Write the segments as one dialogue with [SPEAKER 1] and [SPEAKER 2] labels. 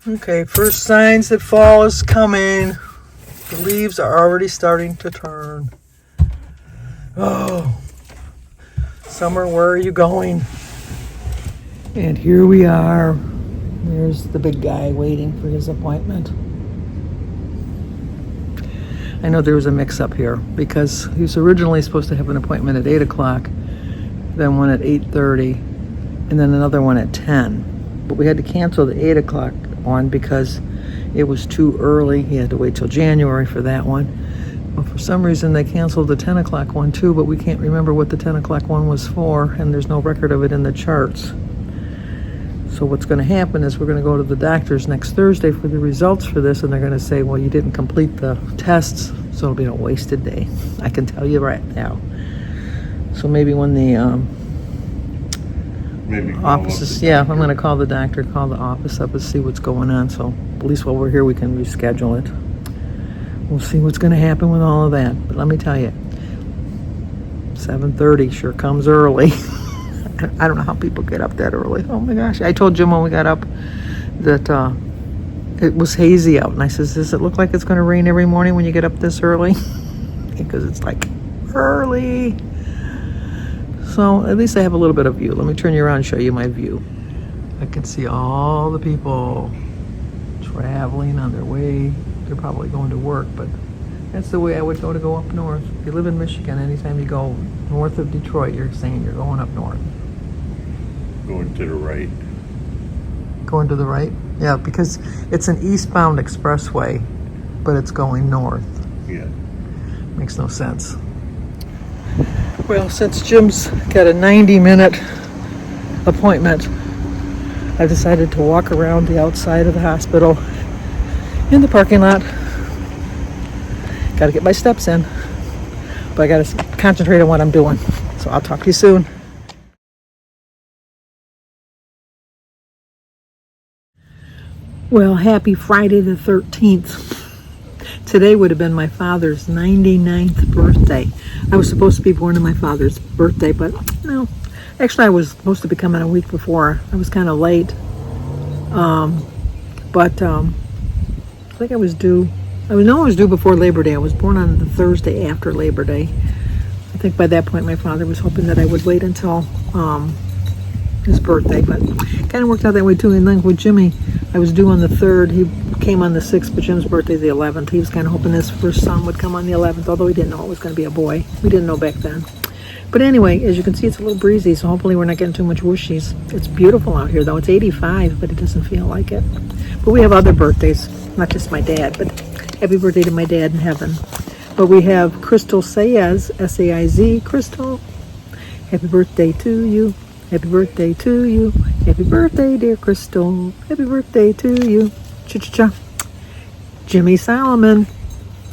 [SPEAKER 1] Okay, first signs that fall is coming. The leaves are already starting to turn. Oh, summer, where are you going? And here we are. There's the big guy waiting for his appointment. I know there was a mix-up here because he was originally supposed to have an appointment at 8 o'clock, then one at 8:30, and then another one at 10. But we had to cancel the 8 o'clock one because it was too early. He had to wait till January for that one. Well, for some reason they canceled the 10 o'clock one too, but we can't remember what the 10 o'clock one was for, and there's no record of it in the charts. So what's going to happen is we're going to go to the doctor's next Thursday for the results for this, and they're going to say, well, you didn't complete the tests, so it'll be a wasted day. I can tell you right now. So maybe when the offices, I'm going to call the doctor, call the office up and see what's going on. So at least while we're here, we can reschedule it. We'll see what's going to happen with all of that. But let me tell you, 7:30 sure comes early. I don't know how people get up that early. Oh my gosh. I told Jim when we got up that it was hazy out. And I says, does it look like it's going to rain every morning when you get up this early? Because it's like early. So at least I have a little bit of view. Let me turn you around and show you my view. I can see all the people traveling on their way. They're probably going to work, but that's the way I would go up north. If you live in Michigan, anytime you go north of Detroit, you're saying you're going up north.
[SPEAKER 2] Going to the right.
[SPEAKER 1] Going to the right? Yeah, because it's an eastbound expressway, but it's going north.
[SPEAKER 2] Yeah.
[SPEAKER 1] Makes no sense. Well, since Jim's got a 90-minute appointment, I've decided to walk around the outside of the hospital in the parking lot. Got to get my steps in, but I got to concentrate on what I'm doing. So I'll talk to you soon. Well, happy Friday the 13th. Today would have been my father's 99th birthday. I was supposed to be born on my father's birthday, but no. Actually, I was supposed to be coming a week before. I was kind of late. But I think I was due. I was due before Labor Day. I was born on the Thursday after Labor Day. I think by that point my father was hoping that I would wait until his birthday, but kind of worked out that way too. And then with Jimmy, I was due on the 3rd. He came on the 6th, but Jim's birthday's the 11th. He was kind of hoping his first son would come on the 11th, although he didn't know it was going to be a boy. We didn't know back then. But anyway, as you can see, it's a little breezy, so hopefully we're not getting too much whooshies. It's beautiful out here, though. It's 85, but it doesn't feel like it. But we have other birthdays, not just my dad, but happy birthday to my dad in heaven. But we have Crystal Saez, S-A-I-Z, Crystal. Happy birthday to you. Happy birthday to you. Happy birthday, dear Crystal. Happy birthday to you. Cha-cha-cha. Jimmy Solomon.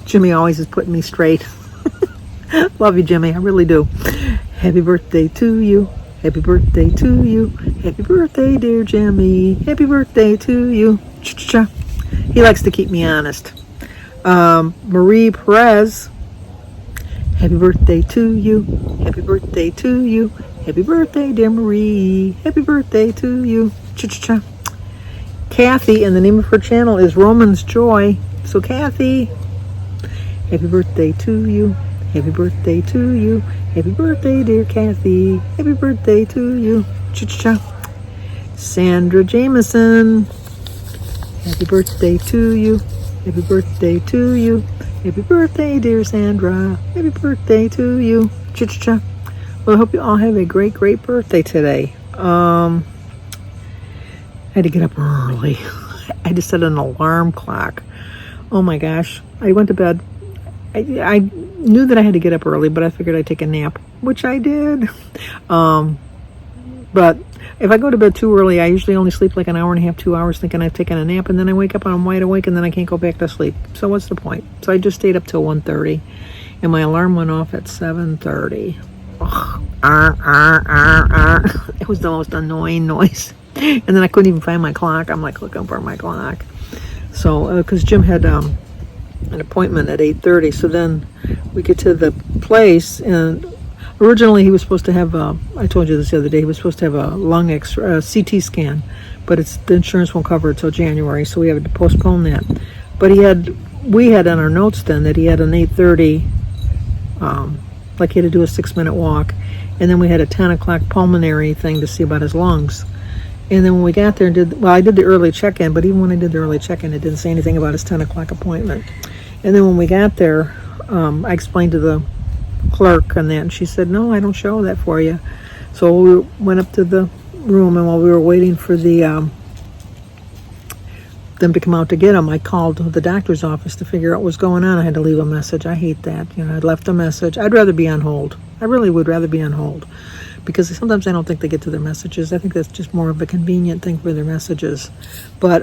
[SPEAKER 1] Jimmy always is putting me straight. Love you, Jimmy. I really do. Happy birthday to you. Happy birthday to you. Happy birthday, dear Jimmy. Happy birthday to you. Cha-cha-cha. He likes to keep me honest. Marie Perez. Happy birthday to you. Happy birthday to you. Happy birthday, dear Marie. Happy birthday to you. Cha-cha-cha. Kathy, and the name of her channel is Roman's Joy. So Kathy, happy birthday to you. Happy birthday to you. Happy birthday, dear Kathy. Happy birthday to you. Cha-cha-cha. Sandra Jameson. Happy birthday to you. Happy birthday to you. Happy birthday, dear Sandra. Happy birthday to you. Cha-cha-cha. Well, I hope you all have a great, great birthday today. I had to get up early. I just set an alarm clock. Oh my gosh. I went to bed. I knew that I had to get up early, but I figured I'd take a nap, which I did. But if I go to bed too early, I usually only sleep like an hour and a half, 2 hours thinking I've taken a nap, and then I wake up and I'm wide awake, and then I can't go back to sleep. So what's the point? So I just stayed up till 1:30, and my alarm went off at 7:30. It was the most annoying noise. And then I couldn't even find my clock. I'm like looking for my clock. So, because Jim had an appointment at 8:30, so then we get to the place, and Originally, he was supposed to have, I told you this the other day, he was supposed to have a lung CT scan, but the insurance won't cover it till January, so we had to postpone that. But we had on our notes then that he had an 8:30, like he had to do a 6-minute walk, and then we had a 10 o'clock pulmonary thing to see about his lungs. And then when we got there and I did the early check-in, but even when I did the early check-in, it didn't say anything about his 10 o'clock appointment. And then when we got there, I explained to the clerk on that, and she said, no, I don't show that for you. So we went up to the room, and while we were waiting for them to come out to get him, I called the doctor's office to figure out what was going on. I had to leave a message. I hate that. I left a message. I'd rather be on hold. I really would rather be on hold, because sometimes I don't think they get to their messages. I think that's just more of a convenient thing for their messages. But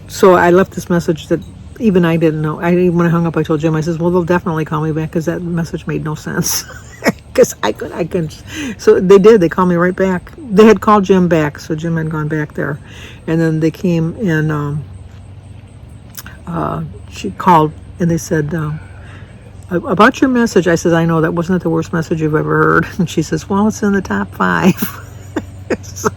[SPEAKER 1] so I left this message that even I didn't know. When I hung up, I told Jim, I says, well, they'll definitely call me back, because that message made no sense. Because I couldn't. So they did. They called me right back. They had called Jim back, so Jim had gone back there. And then they came and she called, and they said, about your message. I said, I know, that wasn't the worst message you've ever heard. And she says, well, it's in the top 5. So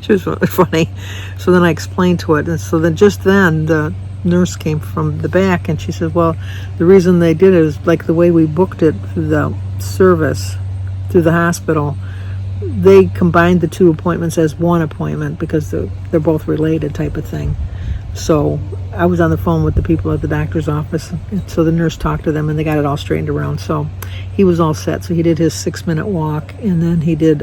[SPEAKER 1] she was really funny. So then I explained to it. And so then just then the nurse came from the back, and she said, well, the reason they did it is like the way we booked it through the service, through the hospital, they combined the 2 appointments as 1 appointment because they're both related type of thing. So I was on the phone with the people at the doctor's office, so the nurse talked to them, and they got it all straightened around. So he was all set. So he did his 6-minute walk, and then he did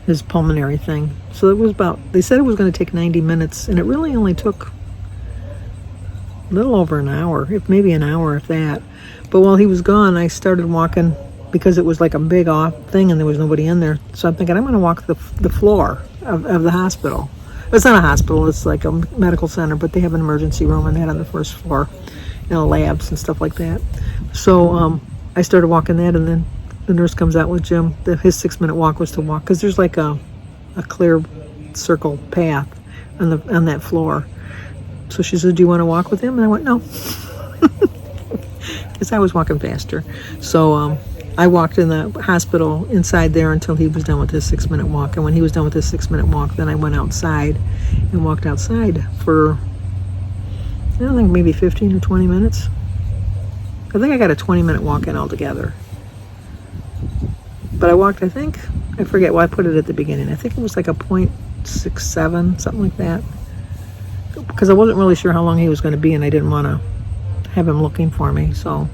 [SPEAKER 1] his pulmonary thing. So it was they said it was going to take 90 minutes, and it really only took a little over an hour, maybe an hour, if that. But while he was gone, I started walking, because it was like a big off thing and there was nobody in there. So I'm thinking, I'm going to walk the floor of the hospital. It's not a hospital, it's like a medical center, but they have an emergency room and that on the first floor, labs and stuff like that. So I started walking that, and then the nurse comes out with Jim. His 6-minute walk was to walk, because there's like a clear circle path on that floor. So she said, do you want to walk with him? And I went, no. Because I was walking faster. So I walked in the hospital inside there until he was done with his 6-minute walk. And when he was done with his 6-minute walk, then I went outside and walked outside for, I don't think, maybe 15 or 20 minutes. I think I got a 20-minute walk in altogether. But I walked, I forget, I put it at the beginning. I think it was like a 0.67, something like that. Because I wasn't really sure how long he was going to be, and I didn't want to have him looking for me. So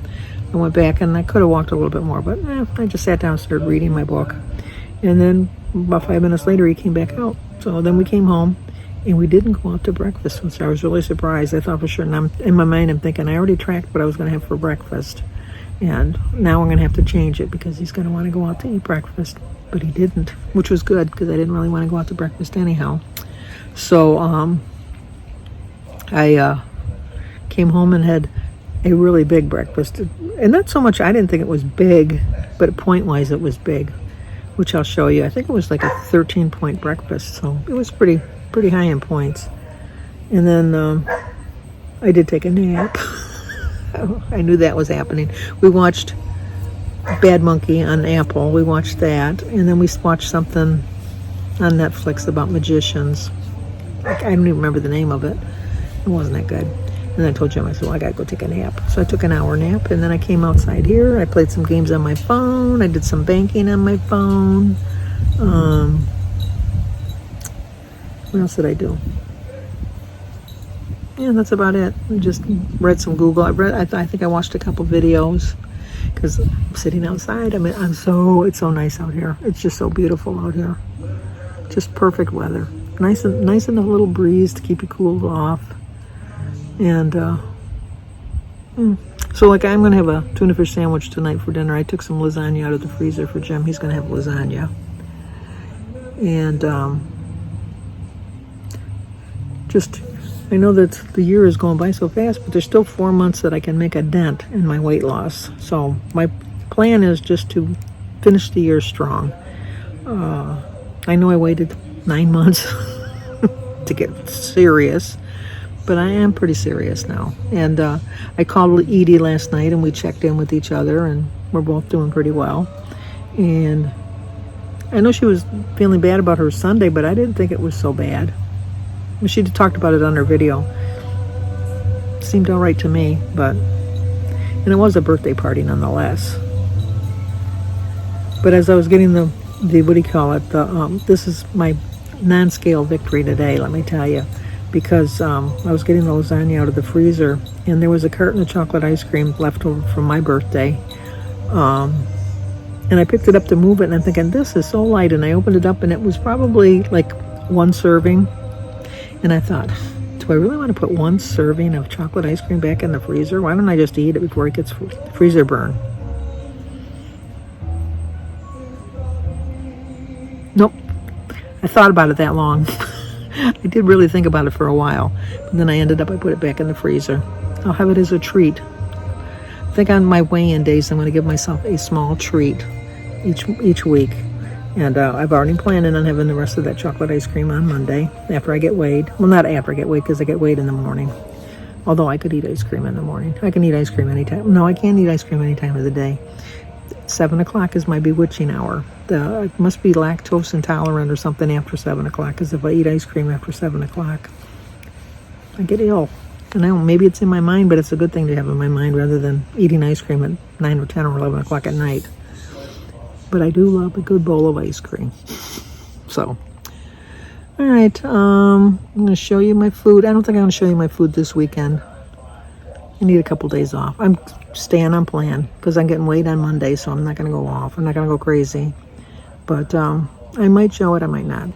[SPEAKER 1] I went back, and I could have walked a little bit more, but I just sat down and started reading my book. And then about 5 minutes later, he came back out. So then we came home, and we didn't go out to breakfast, which I was really surprised. I thought for sure, and in my mind, I'm thinking I already tracked what I was going to have for breakfast. And now I'm going to have to change it, because he's going to want to go out to eat breakfast. But he didn't, which was good, because I didn't really want to go out to breakfast anyhow. So I came home and had a really big breakfast. And not so much, I didn't think it was big, but point-wise it was big, which I'll show you. I think it was like a 13-point breakfast, so it was pretty high in points. And then I did take a nap. I knew that was happening. We watched Bad Monkey on Apple. We watched that. And then we watched something on Netflix about magicians. I don't even remember the name of it. It wasn't that good. And I told Jim, I said, well, I got to go take a nap. So I took an hour nap, and then I came outside here. I played some games on my phone. I did some banking on my phone. What else did I do? Yeah, that's about it. I just read some Google. I think I watched a couple videos, because I'm sitting outside. It's so nice out here. It's just so beautiful out here. Just perfect weather. Nice enough little breeze to keep you cooled off. And so like I'm gonna have a tuna fish sandwich tonight for dinner. I took some lasagna out of the freezer for Jim. He's gonna have lasagna. And I know that the year is going by so fast, but there's still 4 months that I can make a dent in my weight loss. So my plan is just to finish the year strong. I know I waited 9 months to get serious, But I am pretty serious now. And I called Edie last night and we checked in with each other and we're both doing pretty well. And I know she was feeling bad about her Sunday, but I didn't think it was so bad. She talked about it on her video. Seemed all right to me, and it was a birthday party nonetheless. But as I was getting the what do you call it? This is my non-scale victory today, let me tell you, because I was getting the lasagna out of the freezer, and there was a carton of chocolate ice cream left over from my birthday. And I picked it up to move it, and I'm thinking, this is so light. And I opened it up, and it was probably like one serving. And I thought, do I really want to put one serving of chocolate ice cream back in the freezer? Why don't I just eat it before it gets freezer burn? Nope. I thought about it that long. I did really think about it for a while. But then I put it back in the freezer. I'll have it as a treat. I think on my weigh-in days, I'm going to give myself a small treat each week. And I've already planned on having the rest of that chocolate ice cream on Monday after I get weighed. Well, not after I get weighed, because I get weighed in the morning. Although I could eat ice cream in the morning. I can eat ice cream anytime. No, I can't eat ice cream any time of the day. 7 o'clock is my bewitching hour. I must be lactose intolerant or something after 7 o'clock, because if I eat ice cream after 7 o'clock, I get ill. And I don't, maybe it's in my mind, but it's a good thing to have in my mind rather than eating ice cream at 9 or 10 or 11 o'clock at night. But I do love a good bowl of ice cream. So, all right, I'm going to show you my food. I don't think I'm going to show you my food this weekend. I need a couple days off. I'm staying on plan because I'm getting weighed on Monday, so I'm not going to go off. I'm not going to go crazy. But I might show it, I might not.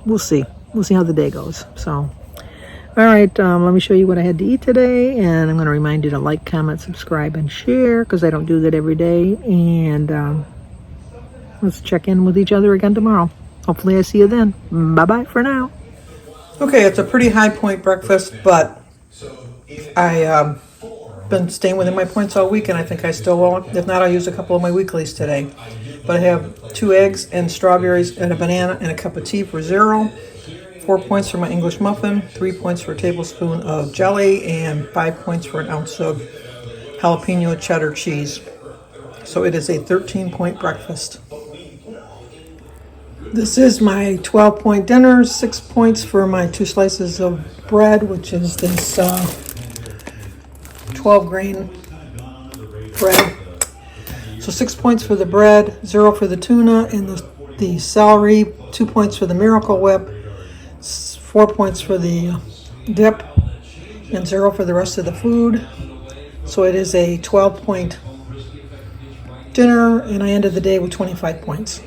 [SPEAKER 1] We'll see. We'll see how the day goes. So, all right, let me show you what I had to eat today, and I'm going to remind you to like, comment, subscribe, and share, because I don't do that every day. And let's check in with each other again tomorrow. Hopefully I see you then. Bye-bye for now. Okay, it's a pretty high point breakfast, but I've been staying within my points all week, and I think I still will. If not, I'll use a couple of my weeklies today. But I have 2 eggs and strawberries and a banana and a cup of tea for 0. 4 points for my English muffin, 3 points for a tablespoon of jelly, and 5 points for an ounce of jalapeno cheddar cheese. So it is a 13-point breakfast. This is my 12-point dinner, 6 points for my 2 slices of bread, which is this 12-grain bread. So 6 points for the bread, 0 for the tuna and the celery, 2 points for the Miracle Whip, 4 points for the dip, and 0 for the rest of the food. So it is a 12-point dinner, and I ended the day with 25 points.